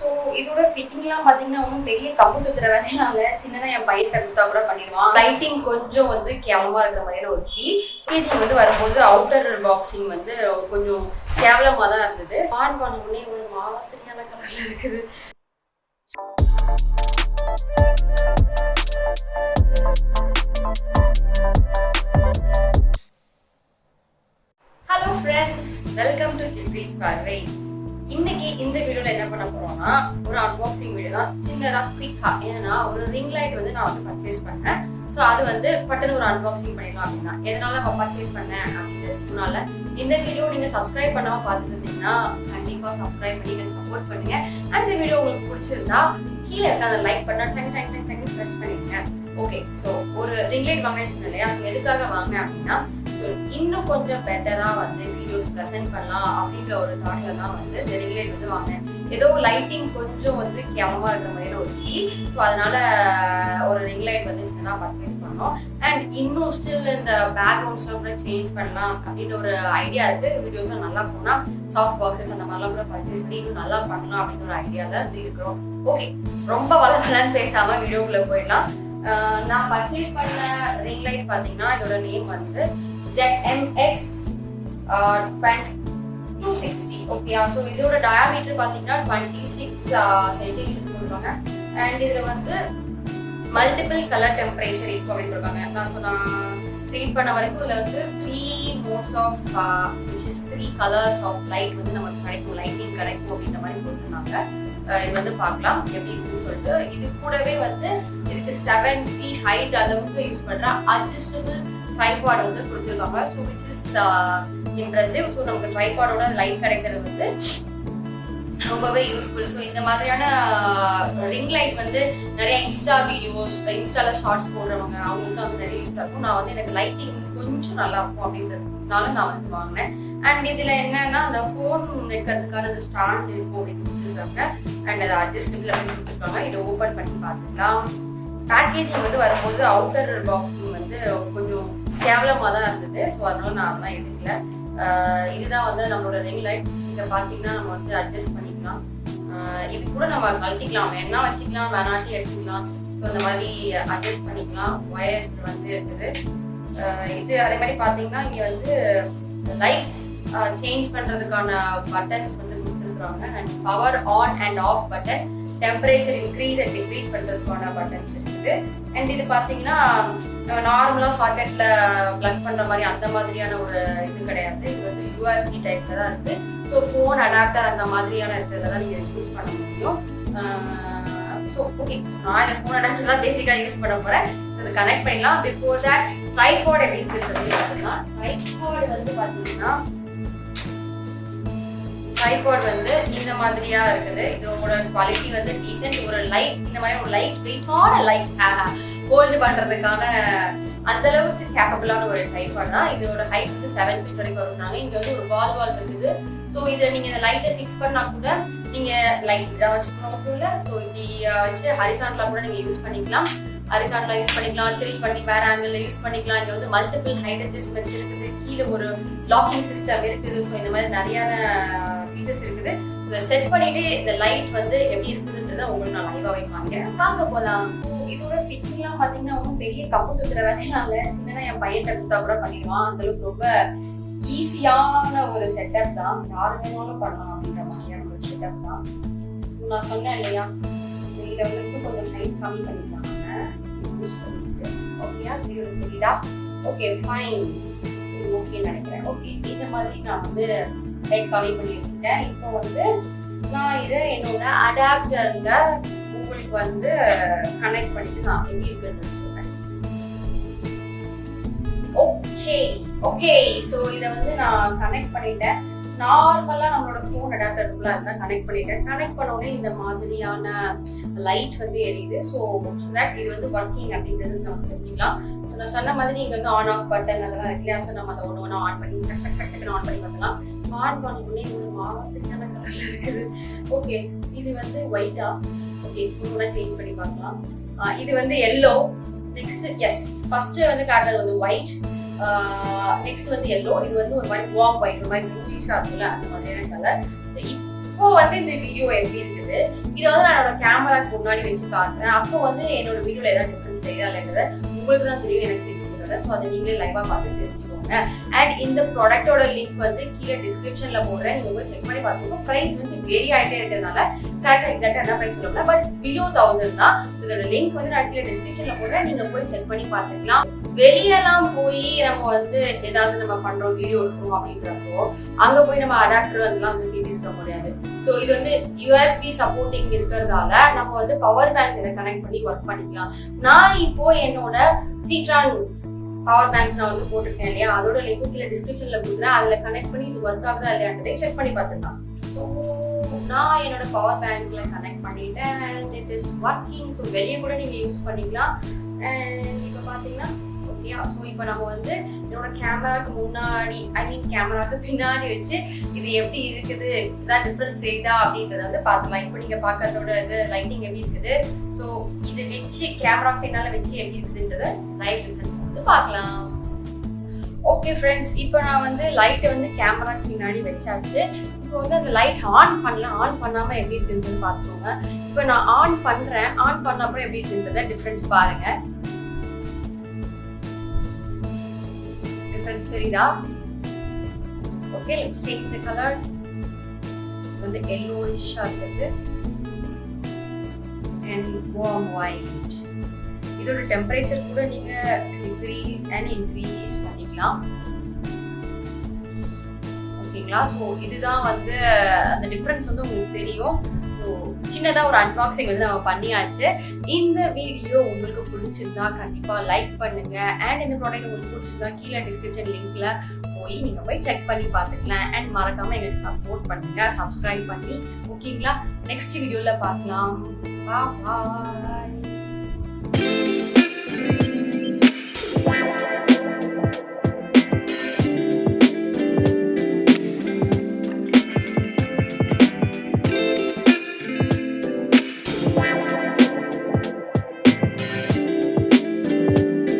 So இதோட ஃபிட்டிங்லாம் பார்த்தீங்கன்னா ஒன்றும் பெரிய கம்பு சுத்துற வேலையெல்லாம் இல்லை. சின்னதாக என் பையன் கொடுத்தா கூட பண்ணிடுவான். லைட்டிங் கொஞ்சம் வந்து கேவலமாக இருக்கிற மாதிரியான ஒரு ஃபீல். பேஜிங் வந்து வரும்போது அவுட்டர் பாக்ஸிங் வந்து கொஞ்சம் கேவலமாக தான் இருந்தது. ஆன் பண்ண உடனே ஒரு மாதிரியான கலரில் இருக்குது. ஹலோ ஃப்ரெண்ட்ஸ், வெல்கம் டு ஜிப்ரீஸ் பார்வை. இன்னைக்கு இந்த வீடியோல என்ன பண்ண போறோம்னா ஒரு அன்பாக்சிங் வீடியோ தான். சின்னதா குயிக்கா, ஏன்னா ஒரு ரிங் லைட் வந்து நான் வந்து பர்ச்சேஸ் பண்ணேன். ஸோ அது வந்து பட்டுன்னு ஒரு அன்பாக்சிங் பண்ணிடலாம் அப்படின்னா எதனால நான் பர்ச்சேஸ் பண்ணேன் அப்படின்றதுனால இந்த வீடியோ நீங்க சப்ஸ்கிரைப் பண்ணாம பார்த்துட்டு இருந்தீங்கன்னா கண்டிப்பா சப்ஸ்கிரைப் பண்ணி எனக்கு சப்போர்ட் பண்ணுங்க. அண்ட் இந்த வீடியோ உங்களுக்கு பிடிச்சிருந்தா கீழே இருக்க அந்த லைக் பண்ண டங் ப்ரெஸ் பண்ணிடுங்க. ஓகே, ஸோ ஒரு ரிங் லைட் வாங்கினேன்னு சொன்னேன் இல்லையா, எதுக்காக வாங்கினேன் அப்படின்னா இன்னும் கொஞ்சம் பெட்டரா வந்து வீடியோஸ் ப்ரெசென்ட் பண்ணலாம் அப்படின்ற ஒரு தாட்ல தான் வந்து இந்த ரிங் லைட் வந்து வாங்கினேன். ஏதோ லைட்டிங் கொஞ்சம் வந்து கேவலமா இருக்கிற மாதிரியான ஒரு ஃபீல். ஸோ அதனால ஒரு ரிங் லைட் வந்து சின்னதாக பர்ச்சேஸ் பண்ணோம். அண்ட் இன்னும் ஸ்டில் இந்த பேக்ரவுண்ட்ஸ்லாம் கூட சேஞ்ச் பண்ணலாம் அப்படின்ற ஒரு ஐடியா இருக்கு. வீடியோஸ்லாம் நல்லா போனா சாஃப்ட் பாக்ஸஸ் அந்த மாதிரிலாம் கூட பர்ச்சேஸ் பண்ணி இன்னும் நல்லா பண்ணலாம் அப்படின்னு ஒரு ஐடியால வந்து இருக்கிறோம். ஓகே, ரொம்ப வளவலன்னு பேசாம வீடியோக்குள்ள போயிடலாம். நான் பர்ச்சேஸ் பண்ண ரிங் லைட் பார்த்தீங்கன்னா இதோட நேம் வந்து ZMX 260. ஓகேயா, ஸோ இதோட டயாமீட்டர் பார்த்தீங்கன்னா 26 சென்டிமீட்டர் கொடுப்பாங்க. அண்ட் இதில் வந்து மல்டிபிள் கலர் டெம்பரேச்சர் இருக்கும் அப்படின்னு இருக்காங்க. நான் ரீட் பண்ண வரைக்கும் இதில் வந்து 3 modes of which is 3 colours of light வந்து நமக்கு கிடைக்கும், லைட்டிங் கிடைக்கும் அப்படின்ற மாதிரி போட்டுருந்தாங்க. இது வந்து பார்க்கலாம் எப்படி இருக்குன்னு சொல்லிட்டு. இது கூடவே வந்து இதுக்கு 7 feet ஹைட் அளவுக்கு யூஸ் பண்ற அட்ஜஸ்டபிள் ட்ரைபாட் வந்து கொடுத்துருக்காங்க. So which is impressive. So நமக்கு ட்ரைபாடோட லைட் கிடைக்கிறது வந்து ரொம்பவே யூஸ்ஃபுல். ஸோ இந்த மாதிரியான ரிங் லைட் வந்து நிறைய இன்ஸ்டால ஷார்ட்ஸ் போடுறவங்க அவங்களுக்கு வந்து நிறைய யூஸ் இருக்கும். நான் வந்து எனக்கு லைட்டிங் கொஞ்சம் நல்லா இருக்கும் அப்படின்றதுனால நான் வந்து வாங்கினேன். அண்ட் இதுல என்னன்னா அந்த ஃபோன் வைக்கிறதுக்கான அந்த ஸ்டாண்ட் இருக்கும் அப்படின்னு கொடுத்துருக்காங்க. அண்ட் அதை அட்ஜஸ்டபிள் அப்படின்னு கொடுத்துருக்காங்க. இதை ஓப்பன் பண்ணி பார்த்துக்கலாம். பேக்கேஜிங் வந்து வரும்போது அவுட்டர் பாக்ஸிங் வந்து கொஞ்சம் கேவலமாக தான் இருந்தது. ஸோ அதனால நான் அதெல்லாம் எடுக்கல. இதுதான் வந்து நம்மளோட ரிங் லைட். இதை பார்த்தீங்கன்னா நம்ம வந்து அட்ஜஸ்ட் பண்ணிக்கலாம். இது கூட நம்ம கழட்டிக்கலாம், வேணா வச்சுக்கலாம், வேணாட்டி எடுத்துக்கலாம். ஸோ இந்த மாதிரி அட்ஜஸ்ட் பண்ணிக்கலாம். ஒயர் வந்து இருக்குது. இது அதே மாதிரி பார்த்தீங்கன்னா இங்கே வந்து லைட்ஸ் சேஞ்ச் பண்ணுறதுக்கான பட்டன்ஸ் வந்து கொடுத்துருக்குறாங்க. And power on and off button, temperature increase and degrees பண்ணுறதுக்கான பட்டன்ஸ் இருக்குது. அண்ட் இது பார்த்தீங்கன்னா நார்மலாக சாக்கெட்டில் ப்ளக் பண்ணுற மாதிரி அந்த மாதிரியான ஒரு இது கிடையாது. இது வந்து யூஎஸ்பி டைப்பில் தான் இருக்குது. ஸோ ஃபோன் அடாப்டர் அந்த மாதிரியான இருக்கிறத தான் நீங்கள் யூஸ் பண்ண முடியும். ஸோ ஓகே, நான் இந்த ஃபோன் அடாப்டர் தான் பேசிக்காக யூஸ் பண்ண போகிறேன். இது கனெக்ட் பண்ணிடலாம். பிஃபோர் தட் ட்ரைபாட் எப்படி இருக்கிறது பார்த்தீங்கன்னா, ட்ரைபாட் வந்து பார்த்தீங்கன்னா ட்ரைபாட் வந்து இந்த மாதிரியா இருக்குது. இதோட குவாலிட்டி வந்து டீசென்ட். ஒரு லைட், இந்த மாதிரி ஒரு லைட் வெயிட்டான லைட் ஹோல்டு பண்றதுக்கான அந்த அளவுக்கு கேப்பபிளான ஒரு ட்ரைபாட் தான். இதோட ஹைட் வந்து 7 feet வரைக்கும் வரும்னாங்க. இங்க வந்து ஒரு வால் இருக்குது. ஸோ இதை நீங்க இந்த லைட்டை ஃபிக்ஸ் பண்ணா கூட நீங்க லைட் வச்சுக்கணும் அவசியம் இல்லை. ஸோ இப்படி வச்சு ஹரிசான்டலா கூட நீங்க யூஸ் பண்ணிக்கலாம். ஹரிசான்டலா யூஸ் பண்ணிக்கலாம், டில்ட் பண்ணி வேற ஆங்கிள் யூஸ் பண்ணிக்கலாம். இங்க வந்து மல்டிபிள் ஹைட் அட்ஜஸ்ட்மெண்ட்ஸ் இருக்குது. கீழே ஒரு லாக்கிங் சிஸ்டம் இருக்குது. ஸோ இந்த மாதிரி நிறைய ஃபீச்சர்ஸ் இருக்குது. இதை செட் பண்ணிட்டு இந்த லைட் வந்து எப்படி இருக்குதுன்றத உங்களுக்கு நான் லைவாவே காமிக்கிறேன். வாங்க போலாம். இதோட ஃபிட்டிங்லாம் பார்த்தீங்கன்னா ஒன்றும் பெரிய கம்பு சுத்துற வேலையெல்லாம் இல்லை. சின்னதாக என் பையன் கொடுத்தா கூட பண்ணிடுவான். அந்த அளவுக்கு ரொம்ப ஈஸியான ஒரு செட்டப் தான். யாரு வேணாலும் பண்ணலாம் அப்படின்ற மாதிரியான ஒரு செட்டப் தான். நான் சொன்னேன் இல்லையா, இதை வந்து கொஞ்சம் ஹைட் கம்மி பண்ணிக்கலாம். யூஸ் பண்ணிட்டு ஓகேயா, வீடியோ தெரியுதா? ஓகே ஃபைன், ஓகே நினைக்கிறேன். ஓகே, இந்த மாதிரி நான் வந்து லைட் கம்மி பண்ணி வச்சுட்டேன். இப்போ வந்து நான் இதை என்னோட அடாப்டர்ல உங்களுக்கு வந்து கனெக்ட் பண்ணிட்டு நான் எப்படி இருக்குன்னு சொல்றேன். ஓகே ஓகே, ஸோ இதை வந்து நான் கனெக்ட் பண்ணிட்டேன். நார்மலா நம்மளோட ஃபோன் அடாப்டருக்குள்ள அதான் கனெக்ட் பண்ணிட்டேன். கனெக்ட் பண்ண உடனே இந்த மாதிரியான லைட் வந்து எரியுது. ஸோ தட் இது வந்து ஒர்க்கிங் அப்படின்றது நம்ம தெரிஞ்சுக்கலாம். ஸோ நான் சொன்ன மாதிரி இங்கே வந்து ஆன் ஆஃப் பட்டன் அதெல்லாம் இருக்கு. ஸோ நம்ம அதை ஒன்று ஆன் பண்ணி டக்குன்னு ஆன் பண்ணி பார்க்கலாம். ஆன் பண்ண உடனே ஒரு மாதிரியான கலர்ல இருக்குது. ஓகே, இது வந்து ஒயிட்டா. ஓகே, கூட சேஞ்ச் பண்ணி பார்க்கலாம். இது வந்து எல்லோ. நெக்ஸ்ட் எஸ், ஃபர்ஸ்ட் வந்து காட்டுறது வந்து ஒயிட். நெக்ஸ்ட் வந்து எல்லோ. இது வந்து ஒரு மாதிரி வார்ம் ஒயிட், ஒரு மாதிரி மூவிஸா இருக்குல்ல அந்த மாதிரியான கலர். ஸோ இப்போ இப்போ வந்து இந்த வீடியோ எப்படி இருக்குது இதை வந்து நான் என்னோட கேமராக்கு முன்னாடி வச்சு காட்டுறேன். அப்போ வந்து என்னோட வீடியோல ஏதாவது டிஃபரன்ஸ் தெரியுதா இல்லைன்றத உங்களுக்கு தான் தெரியும், எனக்கு தெரியும். ஸோ அதை நீங்களே லைவா பார்த்து தெரிஞ்சுக்கோங்க. அண்ட் இந்த ப்ராடக்டோட லிங்க் வந்து கீழே டிஸ்கிரிப்ஷன்ல போடுறேன், நீங்க போய் செக் பண்ணி பார்த்துக்கோங்க. பிரைஸ் வந்து வேரி ஆகிட்டே இருக்கிறதுனால கரெக்டாக எக்ஸாக்டா என்ன பிரைஸ் சொல்லலாம், பட் பிலோ 1000 தான். இதோட லிங்க் வந்து நான் கீழே டிஸ்கிரிப்ஷன்ல போடுறேன், நீங்க போய் செக் பண்ணி பார்த்துக்கலாம். வெளியெல்லாம் போய் நம்ம வந்து ஏதாவது நம்ம பண்றோம் வீடியோ எடுக்கிறோம் அப்படின்றப்போ அங்க போய் நம்ம அடாப்டர் அதெல்லாம் வந்து தீட்டிருக்க முடியாது. ஸோ இது வந்து யூஎஸ்பி சப்போர்ட்டிங் இருக்கிறதால நம்ம வந்து பவர் பேங்க் இதை கனெக்ட் பண்ணி ஒர்க் பண்ணிக்கலாம். நான் இப்போ என்னோட த்ரீட்ரான் பவர் பேங்க் நான் வந்து போட்டிருக்கேன் இல்லையா, அதோட லிங்க் கீழே டிஸ்கிரிப்ஷன்ல கொடுக்குறேன். அதுல கனெக்ட் பண்ணி இது ஒர்க் ஆகுதா இல்லையான்றதை செக் பண்ணி பார்த்துக்கலாம். ஸோ நான் என்னோட பவர் பேங்க்ல கனெக்ட் பண்ணிட்டேன், இட் இஸ் ஒர்க்கிங். ஸோ வெளியே கூட நீங்க யூஸ் பண்ணிக்கலாம். அண்ட் இப்போ பாத்தீங்கன்னா ஓகே. ஸோ இப்போ நம்ம வந்து என்னோட கேமராக்கு முன்னாடி கேமராக்கு பின்னாடி வச்சு இது எப்படி இருக்குது, இதான் டிஃபரன்ஸ் தெரியுதா அப்படின்றத வந்து பார்த்துக்கலாம். இப்போ நீங்க பார்க்கறதோட இது லைட்டிங் எப்படி இருக்குது, ஸோ இதை வச்சு கேமரா பின்னால வச்சு எப்படி இருக்குதுன்றத லைட் டிஃபரன்ஸ் வந்து பார்க்கலாம். ஓகே ஃப்ரெண்ட்ஸ், இப்போ நான் வந்து லைட்டை வந்து கேமராக்கு பின்னாடி வச்சாச்சு. இப்போ வந்து அந்த லைட் ஆன் பண்ணலாம், ஆன் பண்ணாம எப்படி இருக்குதுன்னு பார்த்துக்கோங்க. இப்போ நான் ஆன் பண்றேன், ஆன் பண்ண அப்புறம் எப்படி இருக்குன்றத டிஃபரன்ஸ் பாருங்க. டிஃபரன்ஸ் தெரியுதா? Okay, let's change the colour. வந்து yellowish-ஆ இருக்குது and warm white. இதோட டெம்பரேச்சர் கூட நீங்க டிக்ரீஸ் அண்ட் இன்க்ரீஸ் பண்ணிக்கலாம். ஓகேங்களா? ஸோ இதுதான் வந்து அந்த டிஃபரன்ஸ் வந்து உங்களுக்கு தெரியும். ஸோ சின்னதாக ஒரு அன்பாக்சிங் வந்து நம்ம பண்ணியாச்சு. இந்த வீடியோ உங்களுக்கு பிடிச்சிருந்தா கண்டிப்பா லைக் பண்ணுங்க. அண்ட் இந்த ப்ராடக்ட் உங்களுக்கு பிடிச்சிருந்தா கீழே டிஸ்கிரிப்ஷன் லிங்க்ல போய் நீங்க போய் செக் பண்ணி பார்த்துக்கலாம். அண்ட் மறக்காம எங்களுக்கு சப்போர்ட் பண்ணுங்க, சப்ஸ்கிரைப் பண்ணி. ஓகேங்களா? நெக்ஸ்ட் வீடியோல பார்க்கலாம். பாய்.